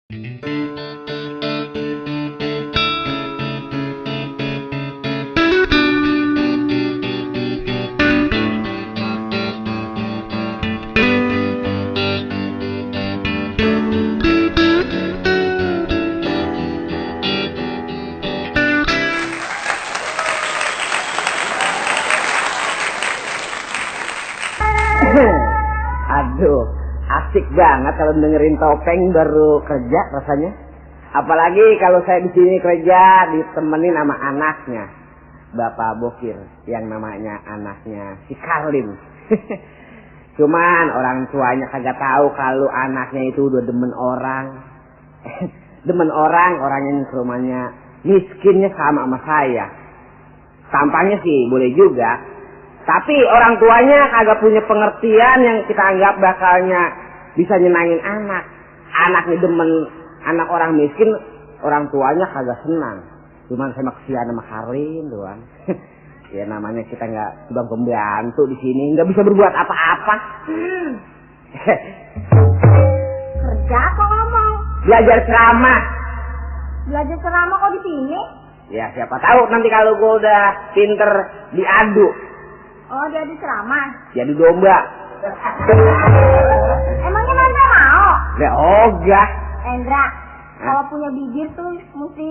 Aduh, asik banget kalau dengerin Topeng baru kerja rasanya. Apalagi kalau saya di sini kerja ditemenin sama anaknya, Bapak Bokir, yang namanya anaknya si Karlin. Cuman orang tuanya kagak tahu kalau anaknya itu udah demen orang. Demen orangnya ke rumahnya miskinnya sama saya. Tampangnya sih boleh juga, tapi orang tuanya kagak punya pengertian yang kita anggap bakalnya bisa nyenangin anak. Anaknya demen anak orang miskin, orang tuanya kagak senang. Cuman saya kesian sama Karlin doang. Ya namanya kita nggak cuma pembantu di sini, nggak bisa berbuat apa-apa. Kerja kok ngomong? Belajar ceramah. Belajar ceramah kok di sini? Ya siapa tahu nanti kalau gue udah pinter diadu. Oh, dia di ceramah. Jadi domba. Emangnya Mandra mau? Ya ogah. Endra, kalau punya bibir tuh mesti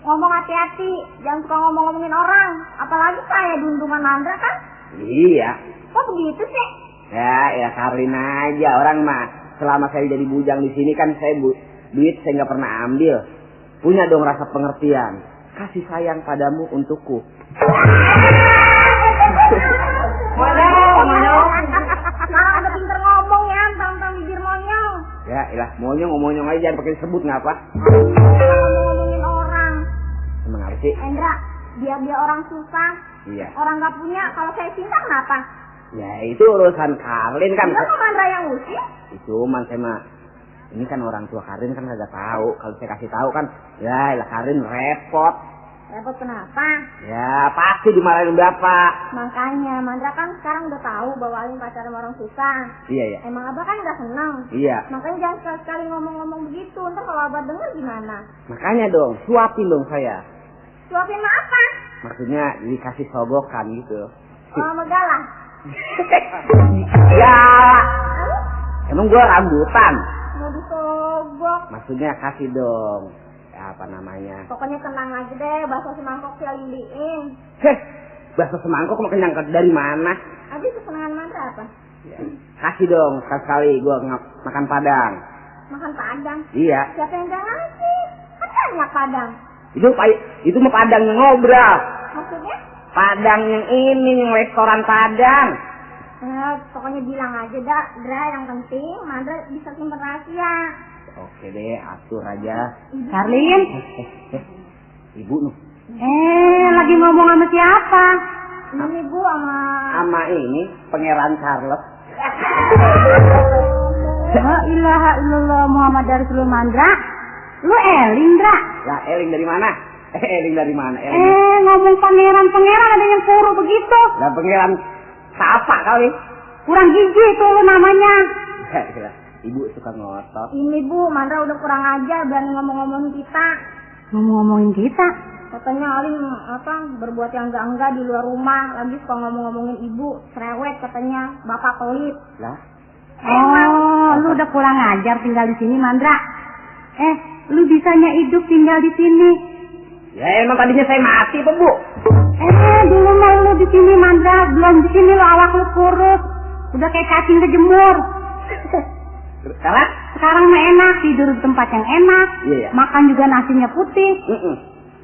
ngomong hati-hati. Jangan suka ngomong-ngomongin orang. Apalagi saya duntungan Mandra kan? Iya. Kok begitu sih? Ya Karlin aja orang mah. Selama saya jadi bujang di sini kan saya duit saya nggak pernah ambil. Punya dong rasa pengertian. Kasih sayang padamu untukku. Monyong. Sekarang udah pinter ngomong ya, tentang bibir monyong. Ya, ilah monyong aja jangan pakai disebut ngapa? Ngomong-ngomongin orang. Emang apa sih? Endra, dia orang susah. Iya. Orang nggak punya, kalau saya cinta kenapa? Ya itu urusan Karlin kan. Enggak kok Mandra yang usir? Itu man saya mah. Ini kan orang tua Karlin kan kagak tahu. Kalau saya kasih tahu kan, ya ilah Karlin repot. Repot kenapa? Ya pasti dimarahin bapak. Makanya Mandra kan sekarang udah tahu bahwa Alin pacaran sama orang susah. Iya. Emang abah kan udah seneng. Iya. Makanya jangan sekali-sekali ngomong-ngomong begitu. Ntar kalau abah denger gimana? Makanya dong, suapin dong saya. Suapin mah apa? Maksudnya dikasih sogokan gitu. Oh, megalah. Ya. Emang gua rambutan. Mau disogok. Maksudnya kasih dong. Apa namanya? Pokoknya tenang aja deh, bakso semangkok si Alin beliin. Heh, bakso semangkok mau kenyang dari mana? Habis kesenangan Mandra apa? Ya. Kasih dong, sekali gua makan padang. Makan padang? Iya. Siapa yang gak ngasih? Kan banyak padang. Itu mah padang yang ngobrol. Maksudnya? Padang yang ini, yang restoran Padang. Pokoknya bilang aja dah, Dra, yang penting Mandra bisa simpen rahasia. Oke deh, atur aja. Karlin? Ibu nuh. Lagi ngomong sama siapa? Ini Bu sama ini, Pangeran Charles. La ilaha illallah Muhammad Rasulullah Mandra. Lu Eling, Dra? Lah, Eling dari mana? Eling dari mana? Ngomong pangeran ada yang suruh begitu. Lah, Pangeran siapa kali? Kurang gigi itu lu namanya. Ibu suka ngotot. ini Bu, Mandra udah kurang ajar berani ngomong-ngomongin kita. Ngomongin kita? Katanya Alin berbuat yang enggak di luar rumah, lagi suka ngomong-ngomongin ibu, cerewet katanya, bapak pelit. Lah? Lu udah kurang ajar tinggal di sini, Mandra. Lu bisanya hidup tinggal di sini. Ya emang tadinya saya mati, Bu. Dulu mah lu di sini, Mandra, belum di sini lu awak lu kurus, udah kayak cacing kejemur. Sekarang mah enak, tidur di tempat yang enak, iya. Makan juga nasinya putih.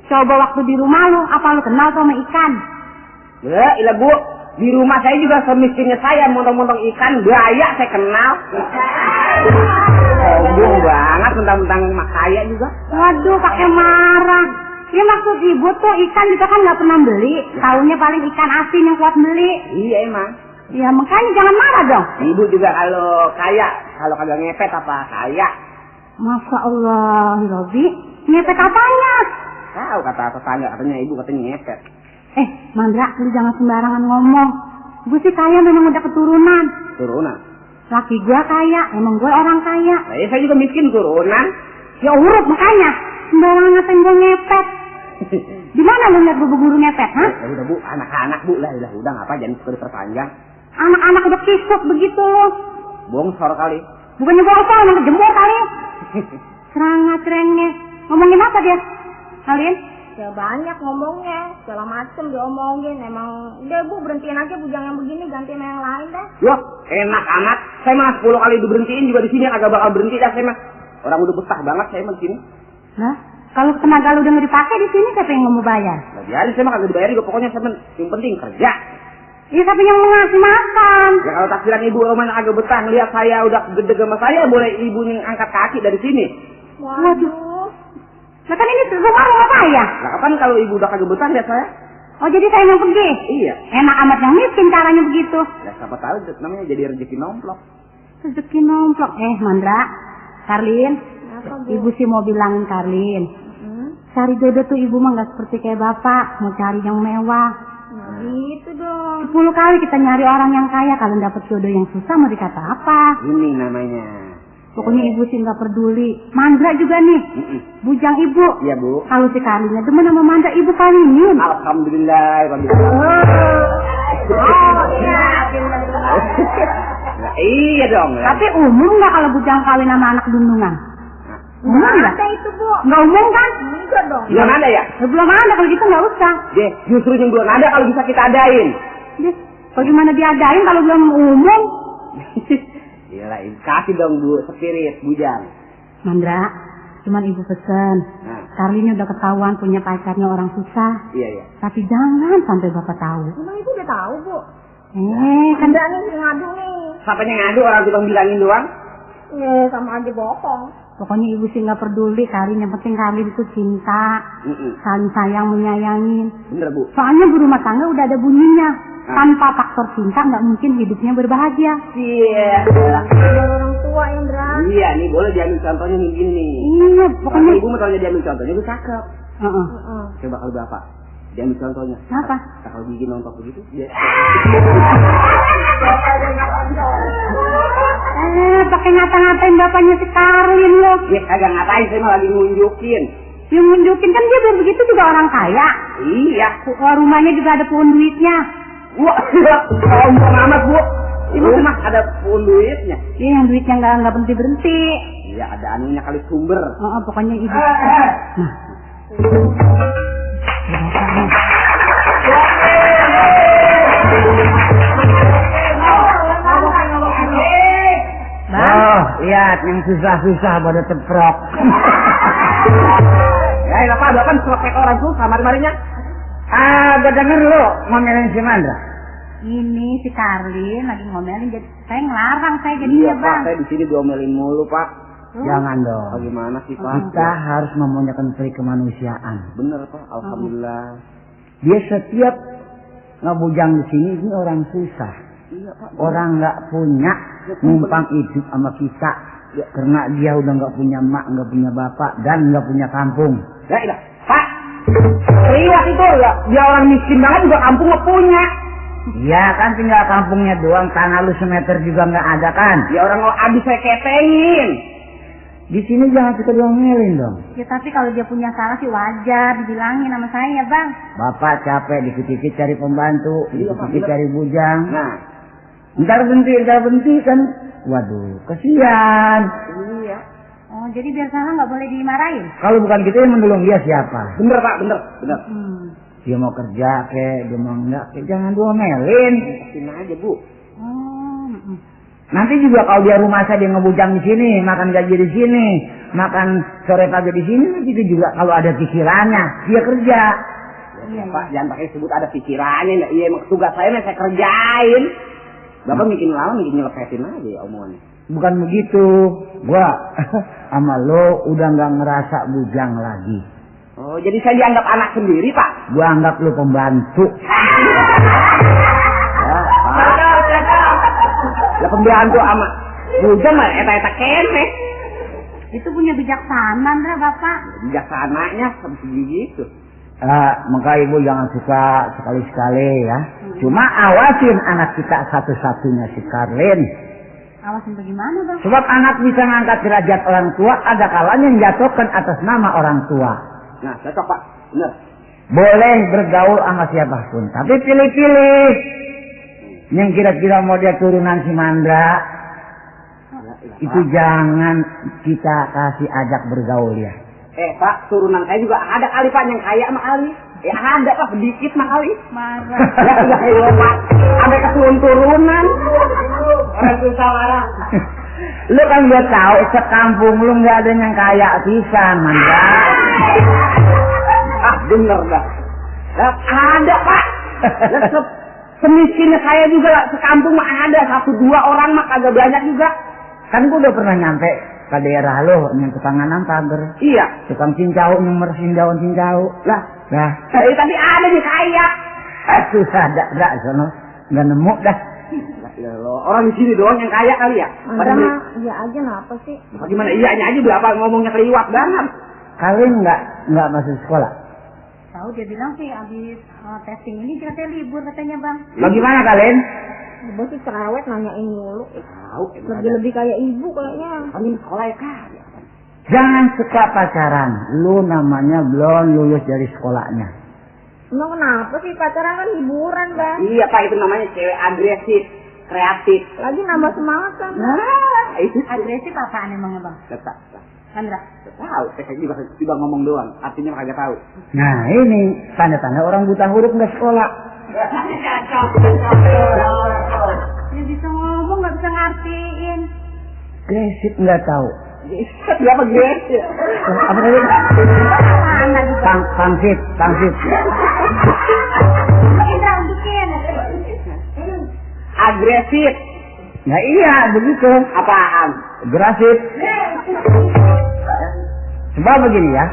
Coba waktu di rumah lu, apa lu kenal sama ikan? Ya, ilah Bu, di rumah saya juga semiskinnya saya, montong-montong ikan, buaya saya kenal. Sombong banget, mentang-mentang kaya juga. Waduh, pakai marah. Ya maksud ibu tuh ikan juga kan nggak pernah beli, taunya paling ikan asin yang kuat beli. Iya emang. Ya makanya jangan marah dong. Ibu juga kalau kaya, kalau kagak ngepet apa kaya. Masya Allah, Robi, ngepet apanya? Tahu kata tetangga, katanya ibu katanya ngepet. Mandra, lu jangan sembarangan ngomong. Gue sih kaya memang udah keturunan. Turunan? Laki gue kaya, emang gue orang kaya. Nah, saya juga miskin turunan. Ya urut makanya. Sembarangan ngatain gue ngepet. Di mana lu lihat gue guru ngepet, ha? Ya udah Bu, anak-anak Bu lah, udah ngapa jangan suka diperpanjang. Anak-anak udah kisut begitu lu. Bongsor kali. Bukannya bongsor, emang kejemur kali. Serangga-serengnya. Ngomongin apa dia? Kalian? Ya banyak ngomongnya, segala macem diomongin. Emang udah Bu berhentiin aja bujang yang begini, ganti sama yang lain dah. Wah, enak amat. Saya mah 10 kali diberhentiin juga di sini agak bakal berhenti dah saya mah. Orang udah betah banget saya mah di sini. Nah, kalau tenaga lu udah nggak dipakai di sini siapa yang mau bayar? Nah, biarin saya mah kagak dibayar juga pokoknya saya yang penting kerja. Iya, tapi yang ngasih makan. Ya kalau takdiran ibu Roman agak betah ngeliat saya udah gede sama saya, boleh ibu yang angkat kaki dari sini. Waduh. Nah kan ini rumah saya. Nah kapan kalau ibu udah kagak betah lihat saya? Oh jadi saya yang pergi? Iya. Enak amat yang miskin caranya begitu. Ya siapa tahu namanya jadi rezeki nomplok. Rezeki nomplok. Mandra, Karlin. Apa, Bu? Ibu sih mau bilangin Karlin. Cari jodoh tuh ibu mah nggak seperti kayak bapak. Mau cari yang mewah. Nah, gitu dong. 10 kali kita nyari orang yang kaya. Kalau dapet jodoh yang susah mau dikata apa? Ini namanya. Pokoknya ibu sih nggak peduli. Mandra juga nih. Bujang ibu. Iya Bu. Kalau si Karlinnya demen sama Mandra ibu kawinin. Alhamdulillah. Oh iya. Nah, iya dong. Tapi umum nggak kalau bujang kawin sama anak dundungan? Umum Nggak nggak? ada itu Bu. Nggak umum kan? Enggak dong. Belum ada ya? Belum ada kalau gitu nggak usah. Deh, justru yang belum ada kalau bisa kita adain. Deh, bagaimana diadain kalau belum umum? Iyalah, kasih dong Bu, spirit bujang. Mandra, cuman ibu pesen. Nah. Karlinnya udah ketahuan punya pacarnya orang susah. Iya. Tapi jangan sampai bapak tahu. Emang ibu udah tahu Bu? Kan Ada nih yang ngadu nih. Siapanya ngadu orang tukang bilangin doang? Sama aja bohong. pokoknya ibu sih nggak peduli Karlin, yang penting Karlin itu cinta, saling sayang menyayangin. Bener Bu. Soalnya berumah tangga udah ada bunyinya. Tanpa faktor cinta nggak mungkin hidupnya berbahagia. Iya. Ada orang tua Indra. Iya, nih boleh diambil contohnya nih gini. Iya, pokoknya ibu mau diambil contohnya itu cakep. Heeh. Coba kalau bapak diambil contohnya. Apa? Kalau gigi nontok begitu, dia. Pakai ngata-ngatain bapaknya si Karlin lo. Ya kagak ngatain, saya mah lagi nunjukin. Yang nunjukin kan dia biar begitu juga orang kaya. Iya. Rumahnya juga ada pohon duitnya. Wah, sombong amat Bu. Di rumah ada pun duitnya. Iya, yang duitnya nggak berhenti. Iya, ada anunya kali sumber. Pokoknya ibu. Oh, lihat yang susah-susah pada ceprok. Ya, apa kan selesai orang susah mari-marinya. Gak denger lu ngomelin si Mandra. Ini si Karlin lagi ngomelin, jadi saya ngelarang saya jadinya Pak, bang. saya di sini diomelin mulu Pak. Jangan dong. Bagaimana sih Pak? Kita harus memunyakan peri kemanusiaan. Bener Pak, alhamdulillah. Dia setiap ngebujang di sini ini orang susah. Iya Pak. Orang nggak punya numpang hidup sama kita. Karena dia udah nggak punya mak, nggak punya bapak, dan nggak punya kampung. Ya iya Pak. Riwat itu ya, dia orang miskin banget juga kampung nggak punya. Iya kan tinggal kampungnya doang, tanah lu semeter juga nggak ada kan? Ya orang abis saya ketengin. Di sini jangan kita diomelin dong. Ya tapi kalau dia punya salah sih wajar dibilangin sama saya bang. Bapak capek dikit-dikit cari pembantu, dikit-dikit cari bujang. Nah, Ntar berhenti kan. Waduh, kesian. iya. Oh jadi biar salah nggak boleh dimarahin. Kalau bukan kita yang menolong dia siapa? Bener Pak, bener. Dia mau kerja dia mau enggak jangan diomelin. Sini aja Bu. Nanti juga kalau dia rumah saya dia ngebujang di sini, makan gaji di sini, makan sore pagi di sini, nanti dia juga kalau ada pikirannya dia kerja. Ya, Pak, jangan pakai sebut ada pikirannya. Iya, emang tugas saya saya kerjain. Bapak bikin lama, bikin nyelepetin aja ya omongannya. Bukan begitu, gua sama lo udah nggak ngerasa bujang lagi. Oh, jadi saya dianggap anak sendiri Pak? Gua anggap lo pembantu. Ya pembantu sama bujang mah eta kene. Itu punya bijaksana Andra bapak. Bijaksananya seperti gitu. Maka ibu jangan suka sekali-sekali ya. Cuma awasin anak kita satu-satunya si Karlin. Awasin bagaimana bang? Sebab anak bisa ngangkat derajat orang tua, ada kalanya menjatuhkan atas nama orang tua. Nah, cocok Pak. Bener. Boleh bergaul sama siapapun, tapi pilih-pilih. Yang kira-kira mau dia turunan si Mandra, itu jangan kita kasih ajak bergaul ya. Pak, turunan saya juga ada kali Pak yang kaya sama kali. Ya ada Pak, sedikit mah kali. Marah. Ya Pak, ada keturun-turunan. Orang susah marah. Lu kan gak tahu sekampung lu nggak ada yang kaya pisan, Mandra. Bener dah. Ada Pak. Semiskinnya saya juga lah, sekampung mah ada 1-2 orang mah kagak banyak juga. Kan gua udah pernah nyampe ke daerah lo yang ketanganan pagar. Iya. Tukang cincau yang bersihin daun cincau. Lah, Tapi ada nih kaya. susah dak sono nggak nemu dah. Orang di sini doang yang kaya kali ya. Padahal mah iya aja kenapa sih? Bagaimana iyanya aja berapa ngomongnya keliwat banget. Kalian nggak masuk sekolah? Tahu dia bilang sih abis testing ini katanya libur katanya bang. Bagaimana kalian? Ibu sih cerewet nanyain mulu. Tahu. Lebih kayak ibu kayaknya. Kami sekolah ya kaya. Jangan suka pacaran. Lu namanya belum lulus dari sekolahnya. Emang kenapa sih pacaran kan hiburan Bang? Iya Pak, itu namanya cewek agresif, kreatif. Lagi nambah semangat kan? Nah, itu Agresif apaan emangnya bang? Tetap. Sandra. Tahu, saya juga ngomong doang, artinya kagak tahu. Nah ini tanda-tanda orang buta huruf nggak sekolah. Dia bisa ngomong nggak bisa ngartiin. Agresif nggak tahu. Siapa guys? Apa tadi? Mana juga? Pangsit. Indra untukin. Agresif. Nah iya begitu. Apaan? Agresif. Sebab begini ya.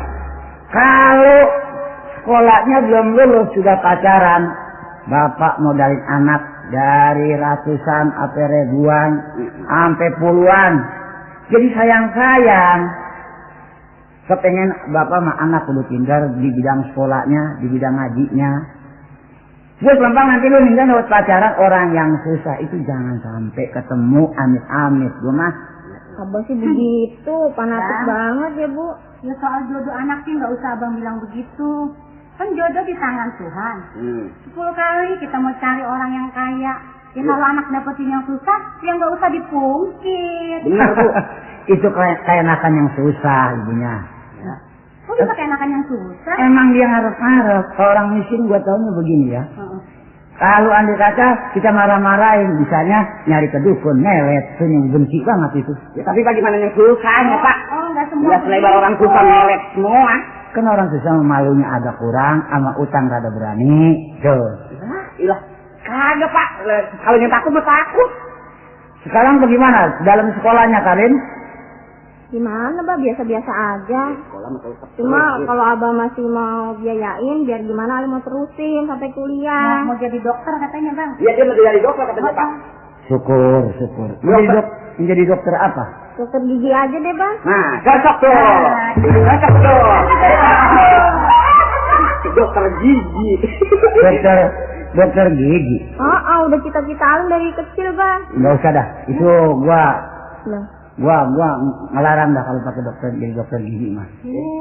Kalau sekolahnya belum lulus sudah pacaran, bapak modalin anak dari ratusan sampai ribuan sampai puluhan. Jadi sayang. Kepengen bapak sama anak kudu pintar di bidang sekolahnya, di bidang ngajinya. Terus lempang nanti lu minta lewat pacaran orang yang susah itu jangan sampai ketemu amit-amit, Bu Mas. Abang sih begitu, fanatik banget ya Bu. Ya soal jodoh anak sih nggak usah abang bilang begitu. Kan jodoh di tangan Tuhan. 10 kali kita mau cari orang yang kaya. Ya kalau anak dapetin yang susah, ya nggak usah dipungkit. Benar Bu. Itu keenakan yang susah ibunya. Kok bisa keenakan yang susah? Emang dia ngarep-ngarep. Kalau orang miskin gua taunya begini ya. Kalau andai kata kita marah-marahin, misalnya nyari ke dukun, melet, itu yang benci banget itu. Ya, tapi bagaimana yang susahnya Pak? Oh nggak semua. Nggak selebar orang susah melet semua. Kan orang susah malunya agak kurang, sama utang rada berani. Tuh. Ilah, kagak Pak. Kalau yang takut mah takut. Sekarang bagaimana? Dalam sekolahnya Karin? Gimana Bah, biasa-biasa aja. Sekolah mah kalau Cuma kalau Abang masih mau biayain, biar gimana Ali mau terusin sampai kuliah. Mau jadi dokter katanya bang. Iya dia mau jadi dokter katanya Pak. Syukur. Menjadi dokter apa? Dokter gigi aja deh Bang. Nah, cocok tuh. Dokter gigi. Dokter gigi. Udah cita-cita Alim dari kecil Bang. Nggak usah dah. Itu Loh. gua ngelarang dah kalau pakai jadi dokter gigi mah.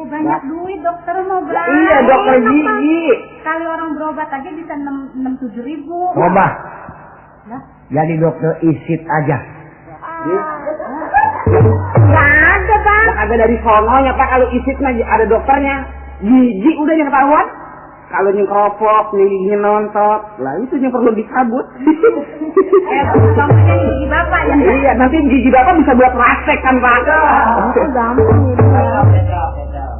Banyak duit dokter mau bang. Iya dokter gigi. Kali orang berobat aja bisa 6-7 ribu. Coba. Lah? Jadi dokter isit aja. Nggak ada Bang. Ada dari sononya Pak, kalau isit mah ada dokternya. Gigi udah yang ketahuan. Kalau yang keropok, yang nontot, lah itu yang perlu dicabut. Contohnya gigi bapak ya. Iya, nanti gigi bapak bisa buat praktek kan Pak. Gampang ya.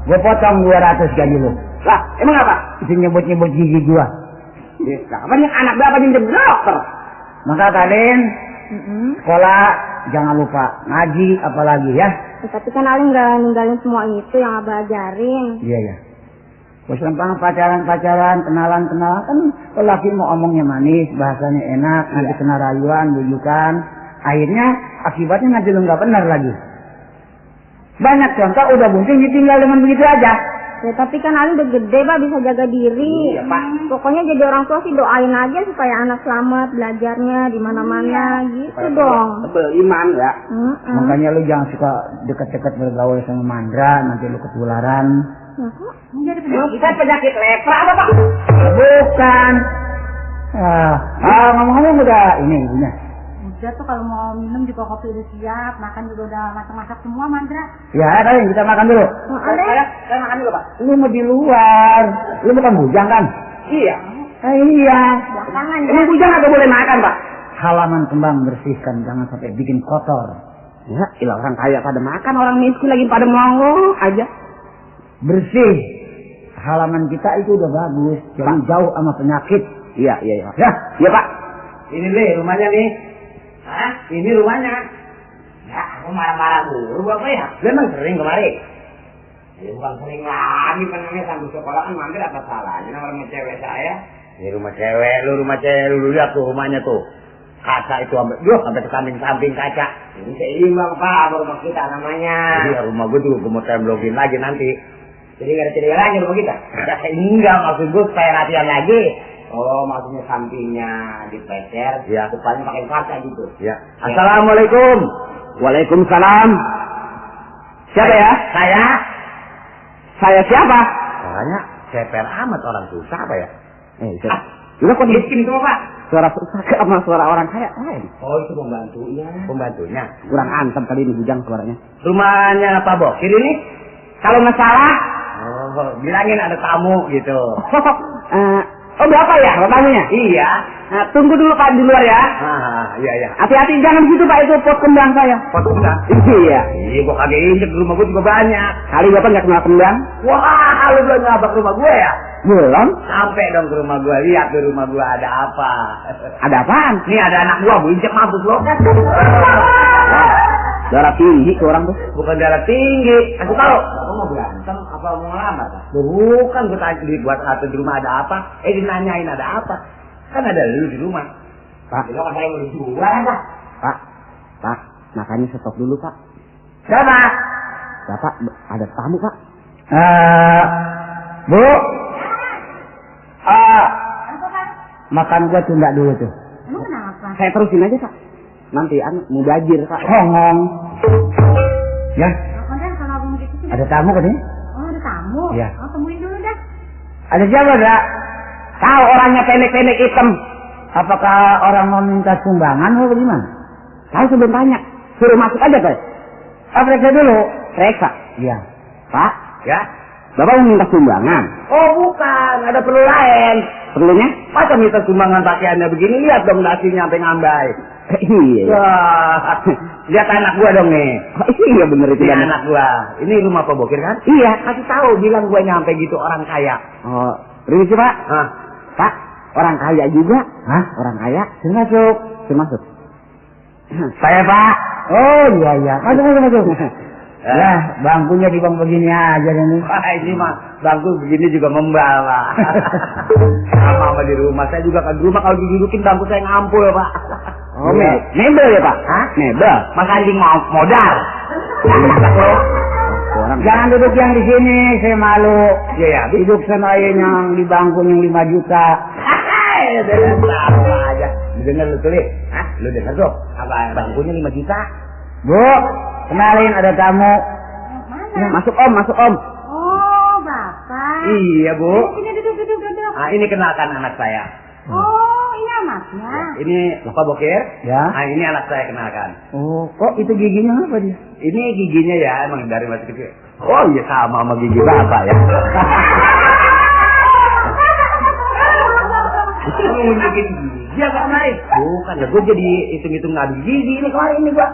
Gua potong 200 gaji lu. Lah, emang apa? Itu nyebut gigi gua. Kapan yang anak bapak yang jadi dokter? Maka kalian sekolah jangan lupa ngaji apalagi ya. Tapi kan Alim nggak ninggalin semua itu yang Abah ajarin. Iya. Bos lempang pacaran, kenalan kan lelaki mau omongnya manis, bahasanya enak, nanti kena rayuan, bujukan. Akhirnya akibatnya nanti lu nggak benar lagi. Banyak contoh udah bunting ditinggal dengan begitu aja. Ya tapi kan Ali udah gede Pak, bisa jaga diri. Iya Pak. Pokoknya jadi orang tua sih doain aja supaya anak selamat belajarnya di mana-mana gitu dong. Tebel iman ya. Makanya lu jangan suka deket-deket bergaul sama Mandra, nanti lu ketularan. Jadi penyakit. Bukan penyakit lepra apa Pak? Bukan. Ngomong-ngomong udah ini ibunya. Udah tuh kalau mau minum juga kopi udah siap, makan juga udah masak-masak semua Mandra. Ya, kalian kita makan dulu. Saya makan dulu Pak. Lu mau di luar. Lu bukan bujang kan? Iya. Iya. Belakangan Ini bujang atau boleh makan Pak? Halaman kembang bersihkan, jangan sampai bikin kotor. Ya, ilah orang kaya pada makan, orang miskin lagi pada melongo aja. Bersih. Halaman kita itu udah bagus, jadi jauh sama penyakit. Iya. Ya, Iya Pak. Ini nih rumahnya nih. Hah? Ini rumahnya. Ya, aku marah-marah dulu apa ya? Lu emang sering kemari? Ya bukan sering lagi pengennya sambil sekolah kan mampir apa salahnya nama rumah cewek saya. Ini rumah cewek, lu lihat tuh rumahnya tuh. Kaca itu sampai ke samping-samping kaca. Ini seimbang Pak, rumah kita namanya. Iya, rumah gue juga gue mau temblokin lagi nanti. Jadi nggak ada cedera lagi rumah kita. Enggak, maksud gue supaya latihan lagi. Oh, maksudnya sampingnya dipecer, Ya. depannya pakai kaca gitu. Ya. Assalamualaikum. Waalaikumsalam. Siapa ya? Saya siapa? Soalnya ceper amat orang susah apa ya? Udah kok Miskin itu Pak. suara susah sama suara orang kaya lain. Oh, itu pembantunya. Pembantunya kurang antep kali ini bujang suaranya. Rumahnya Pak Bokir ini? Kalau nggak salah, Bilangin ada tamu gitu. Bapak ya, tamunya? Iya. Nah, tunggu dulu Pak di luar ya. Iya. Hati-hati jangan gitu Pak, itu pot kembang saya. Pot kembang? Iya. Iya, gua kagak injek, di rumah gua juga banyak. Kali Bapak nggak kenal kembang? Wah, lu belum nyabak rumah gua ya? Belum. Sampai dong ke rumah gua, lihat di rumah gua ada apa. Ada apaan? Nih ada anak gua, gua injek mampus lo. Darah tinggi tuh orang tuh. Bukan darah tinggi. Aku tahu. Bapak mau berantem apa mau ngelamar? Bukan, gua tanya buat satu di rumah ada apa? Dinanyain ada apa? Kan ada lu di rumah. Pak. Lo kan saya mau dijual kan? Pak, makanya stop dulu Pak. Siapa? Bapak ada tamu Pak. Bu. Makan gua tunda dulu tuh. Emang kenapa? Saya terusin aja Pak. Nanti mau belajar Pak. Hongong. Ya, Kan kalau abang gitu sih. ada tamu kan ini? Oh, ada tamu. Iya. Oh, temuin dulu dah. Ada siapa, Dak? Tahu orangnya pendek-pendek hitam. Apakah orang mau minta sumbangan atau bagaimana? Saya sebelum tanya. Suruh masuk aja Pak. Periksa dulu. Periksa. Iya. Pak, Ya? Bapak mau minta sumbangan. Oh bukan, ada perlu lain. Perlunya? Masa minta sumbangan pakaiannya begini, lihat dong nasinya sampai ngambai. Iya. Wah, lihat anak gua dong nih. Iya bener itu. Ini anak gua. Ini rumah Pak Bokir kan? Iya. Kasih tahu, bilang gua nyampe gitu orang kaya. Oh, permisi Pak. Hah? Pak, orang kaya juga. Hah? Orang kaya. Sini masuk. Masuk. Saya Pak. Oh, iya. Masuk. Ya, bangkunya di bang begini aja nih. Wah, ini mah bangku begini juga membal Pak. Sama di rumah. Saya juga kan di rumah kalau didudukin bangku saya ngampul Pak. Oh, mebel ya Pak? Hah? Mebel. Mas anjing mau modal. Orang Jangan duduk yang di sini, saya malu. Iya ya. Duduk sama yang di bangku yang 5 juta. Sama aja. Dengar lu tulis. Hah? Lu dengar tuh? Apa? Bangkunya 5 juta. Bu, kenalin ada tamu. Mana? Masuk Om. Oh, Bapak. Iya Bu. Sini duduk. Ah ini kenalkan anak saya. Oh, ini anaknya. Ini Pak Bokir. Ya. Ah ini anak saya kenalkan. Oh, kok itu giginya apa dia? Ini giginya ya emang dari masih kecil. Oh iya sama gigi bapak ya. Kamu nunjukin gigi apa naik? Bukan, gue jadi hitung-hitung ngadu gigi ini kemarin ini gua.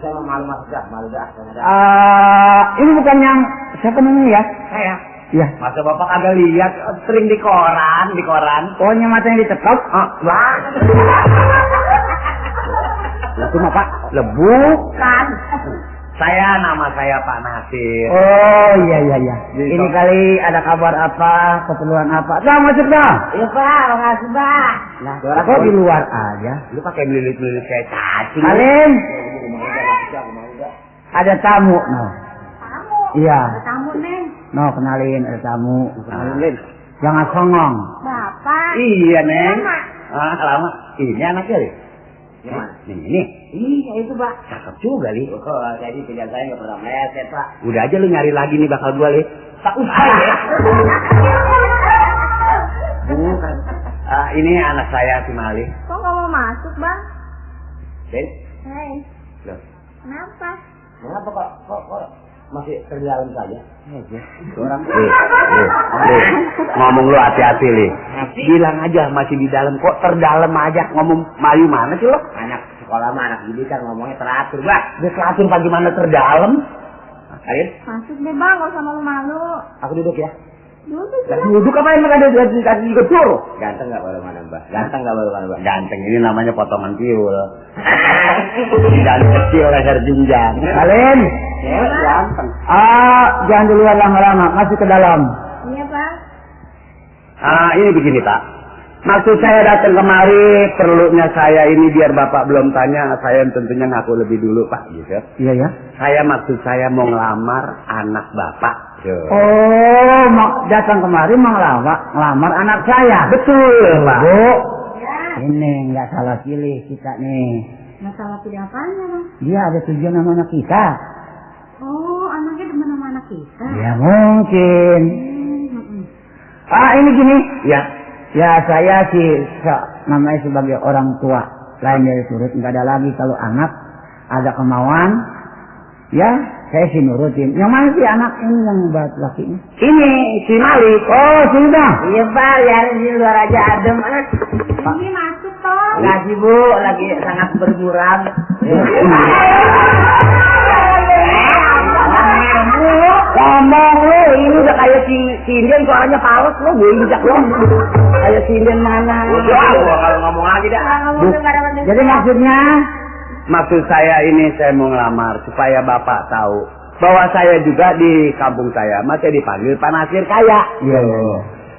Saya malu dah. Ini bukan yang siapa namanya ya? Saya. Iya. Masa bapak kagak lihat sering di koran. Oh, yang matanya ditekap? Wah. Itu mah Pak. Bukan. Nama saya Pak Nasir. Oh, iya. Jadi, Ini kali ada kabar apa, keperluan apa? Dah, masuk dah. Iya Pak, makasih Pak. Nah, kok di luar aja? Lu pakai melilit-melilit kayak cacing. Salim. Ada tamu, no. Tamu. Iya. Ada tamu, Neng. No, kenalin ada tamu. Kenalin. Jangan songong. Bapak. Iya, Neng. Lama. Lama. Ini anaknya, Li. Gimana? Ini. Iya itu Pak. Cakep juga, Li. Oh, jadi pilihan saya nggak pernah meleset Pak. Udah aja lu nyari lagi nih bakal gua, Li. Tak usah ya. Bukan. Ini anak saya, si Mali. Kok nggak mau masuk, Bang? Den? Hei. Loh, Kenapa? kenapa kok masih terdalam saja? Orang Ngomong lu hati-hati, Li. Bilang aja masih di dalam, kok terdalam aja. Ngomong Melayu mana sih lo? anak sekolah mah anak didikan ngomongnya teratur Pak. Dia teratur bagaimana terdalam? Ayo, Masuk deh, Bang. Nggak usah malu-malu. aku duduk ya. Duduk Dan ya. duduk apa emang ada dikasih juga suruh? Ganteng nggak mana Mbak? Ganteng nggak mana Mbak? Ganteng ini namanya potongan tiul. Dan kecil leher jenjang. Kalian, Cewek ganteng. jangan duluan lama-lama, masuk ke dalam. Iya, Bang. Ini begini Pak. Maksud saya datang kemari, perlunya saya ini biar Bapak belum tanya, saya tentunya ngaku lebih dulu Pak, gitu. Iya ya. Maksud saya mau ngelamar anak Bapak. Oh, datang kemari mau ngelamar anak saya. Betul Pak. Bu, Ya. ini nggak salah pilih kita nih. Masalah pilih apanya, Bang? Dia ada tujuan sama anak kita. Oh, anaknya demen sama anak kita. Ya mungkin. Ini gini. Ya saya sih namanya sebagai orang tua. Lain dari turut nggak ada lagi kalau anak ada kemauan. Ya saya sih nurutin. Yang mana sih anak ini yang buat lakinya? Ini si Malik. Oh sudah. Iya Pak, lihat di luar aja adem. Ini masuk, Tom. Lagi Bu, lagi sangat bermuram. Ngomong lu, ini udah kayak si Indian suaranya pales lu, gue injak lu. Kayak si Indian mana? Gua kalau ngomong lagi dah. Jadi maksudnya Maksud saya ini saya mau ngelamar supaya Bapak tahu bahwa saya juga di kampung saya masih dipanggil Pak Nasir kaya. Iya.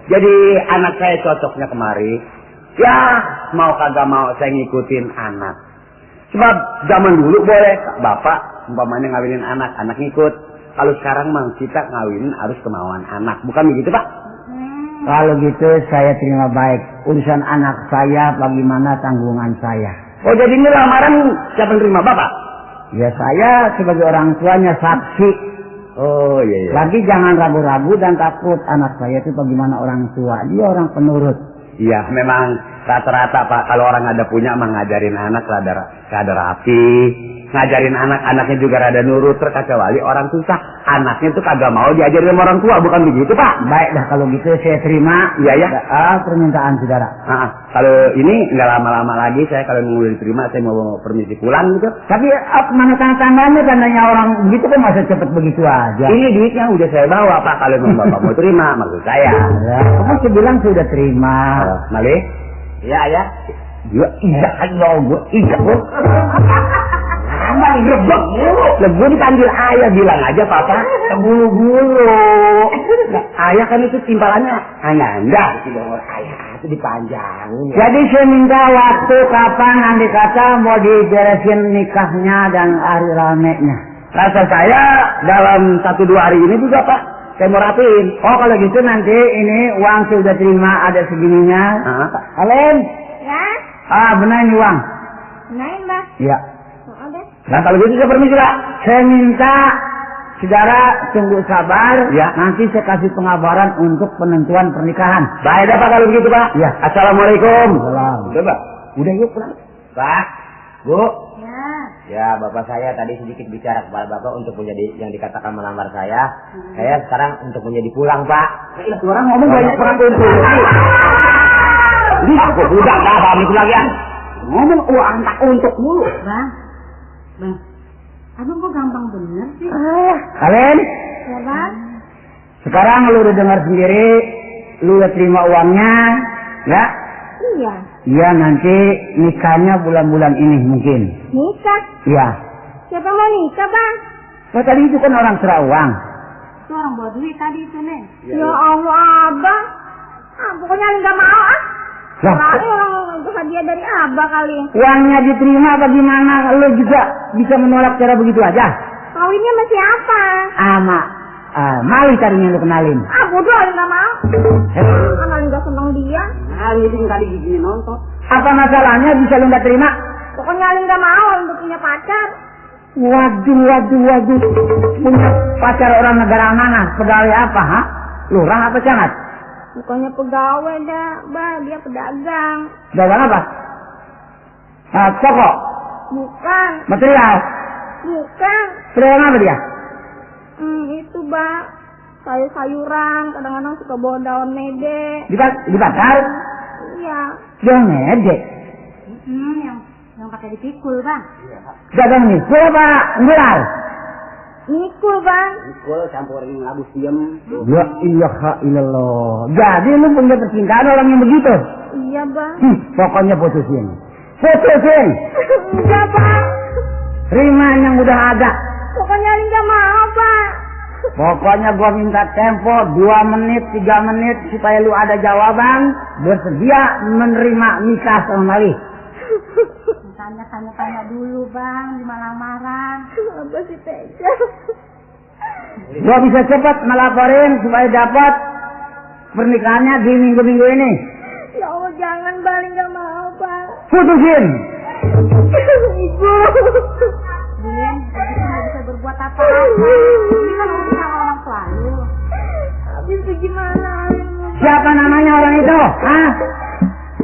Jadi anak saya cocoknya kemari. Ya, mau kagak mau saya ngikutin anak. Sebab zaman dulu boleh Bapak umpamanya ngawinin anak, anak ngikut. Kalau sekarang mah kita ngawinin harus kemauan anak. Bukan begitu, Pak? Kalau gitu saya terima baik. Urusan anak saya bagaimana tanggungan saya. Oh, jadi ini lamaran siapa yang terima Bapak? Ya saya sebagai orang tuanya saksi. Oh, iya. Lagi jangan ragu-ragu dan takut anak saya itu bagaimana orang tua. Dia orang penurut. Iya, memang rata-rata Pak, kalau orang ada punya mah ngajarin anak rada rapi, ngajarin anak-anaknya juga rada nurut, terkecuali orang susah. Anaknya tuh kagak mau diajarin sama orang tua, bukan begitu Pak? Baik dah kalau gitu saya terima. Iya ya. Permintaan saudara. Kalau ini nggak lama-lama lagi saya kalau mau diterima saya mau permisi pulang gitu. Tapi mana tandanya orang begitu kok masa cepet begitu aja. Ini duitnya udah saya bawa Pak, kalau memang Bapak mau terima maksud saya. Ya, kamu sih bilang sudah terima. Malih? Iya ya. Iya, iya Bu. Apa digebek mulu? Gue dipanggil ayah, bilang aja Papa bulu-bulu. Ayah kan itu timpalannya Ananda. Ayah itu dipanjangin. Jadi saya minta waktu kapan nanti kata mau diberesin nikahnya dan hari ramenya. Rasa saya dalam 1-2 hari ini juga Pak. Saya mau rapiin. Oh kalau gitu nanti ini uang sudah terima ada segininya. Kalian? Ya. Benar ini uang. Naik, Mbak. Iya. Udah. Nah kalau gitu saya permisi Pak. Saya minta saudara tunggu sabar. Ya. Nanti saya kasih pengabaran untuk penentuan pernikahan. Baik dah Pak kalau begitu Pak. Ya. Assalamualaikum. Salam. Udah Pak. Udah yuk pulang. Pak, Bu. Ya. Ya, Bapak saya tadi sedikit bicara kepada Bapak untuk menjadi yang dikatakan melamar saya. Saya sekarang untuk menjadi pulang, Pak. Orang ngomong banyak peraturan tuh. Ini aku budak dah paham itu lagi ya. Ngomong uang tak untuk mulu. Bang. Abang kok gampang bener sih? Kalian? Ya, Bang. Sekarang lu udah dengar sendiri. Lu udah terima uangnya. Ya? Iya. Iya nanti nikahnya bulan-bulan ini mungkin. Nikah. Iya. Siapa mau nikah, Bang? Oh tadi itu kan orang serah uang. Itu orang bawa duit tadi itu, Neng. Ya Allah, Abang. Pokoknya nggak mau ah. Lah, Kali orang itu hadiah dari Abah kali. uangnya diterima bagaimana? Lu juga bisa menolak cara begitu aja? Kawinnya sama siapa? Ama Mali tadinya lu kenalin. Ah, bodoh, Ali nggak mau. Kan Ali nggak seneng dia. Ali ini tadi gigi nonton. Apa masalahnya bisa lu nggak terima? Pokoknya Ali nggak mau untuk punya pacar. Waduh. Punya pacar orang negara mana? Pegawai apa, ha? Lurah apa camat? Bukannya pegawai dah, bah, dia pedagang. Dagang apa? Toko? Bukan, Material? bukan. Pedagang apa dia? Itu, bah. Sayur-sayuran, kadang-kadang suka bawa daun mede. Di pasar? Iya. Daun mede? Yang pakai dipikul, Bang. Dagang mikul apa? Ngelar? Mikul, Bang. Mikul campurin labus diem. Ya ilallah. Jadi lu punya percintaan orang yang begitu? Iya, Bang. Pokoknya putusin. Enggak, Bang. Terima yang udah ada. Pokoknya Ali nggak mau, Pak. Pokoknya gua minta tempo 2 menit, 3 menit supaya lu ada jawaban, bersedia menerima nikah sama Mali. Tanya dulu, Bang, di lamaran. Apa sih Teja? Gua bisa cepat melaporin supaya dapat pernikahannya di minggu-minggu ini. Ya Allah, jangan, Bang, nggak mau, Pak. Putusin. Ibu. Din, kita nggak bisa berbuat apa-apa. Ini kan urusan orang tua lu. Habis itu gimana? Siapa namanya orang itu? Hah?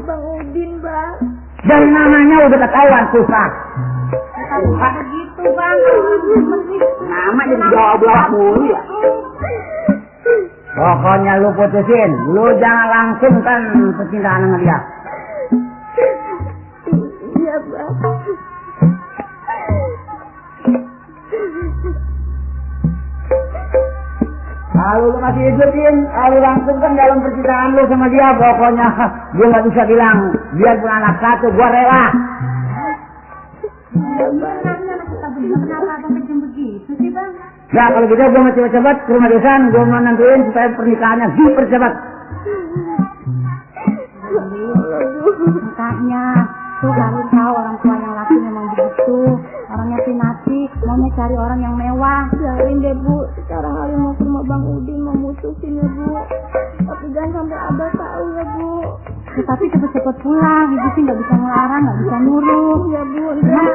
Bang Udin, Bang. Dari namanya udah ketahuan susah. Kita bukan begitu, Bang. Nama jadi jawab mulu ya. Pokoknya lu putusin. Lu jangan langsung kan percintaan sama dia. Iya, Bang. Kalau lu masih hidupin, kalau langsung kan dalam percintaan lu sama dia, pokoknya gue nggak bisa bilang biarpun anak satu, gue rela. Kita berdua kenapa Abang kejam begitu sih, Bang? Nah kalau gitu gue mau cepet-cepet ke rumah desan, gue mau nentuin supaya pernikahannya dipercepat. Makanya tuh kalian tahu orang tua yang laki memang begitu, orangnya fanatik, maunya cari orang yang mewah. Jangan deh, Bu. Sekarang Ali mau ke rumah Bang Udin, mau mutusin ya, Bu. Tapi jangan sampai Abah tahu ya, Bu. Tetapi cepet-cepet pulang, ibu sih nggak bisa ngelarang, nggak bisa nyuruh. Ya, Bu. Enggak.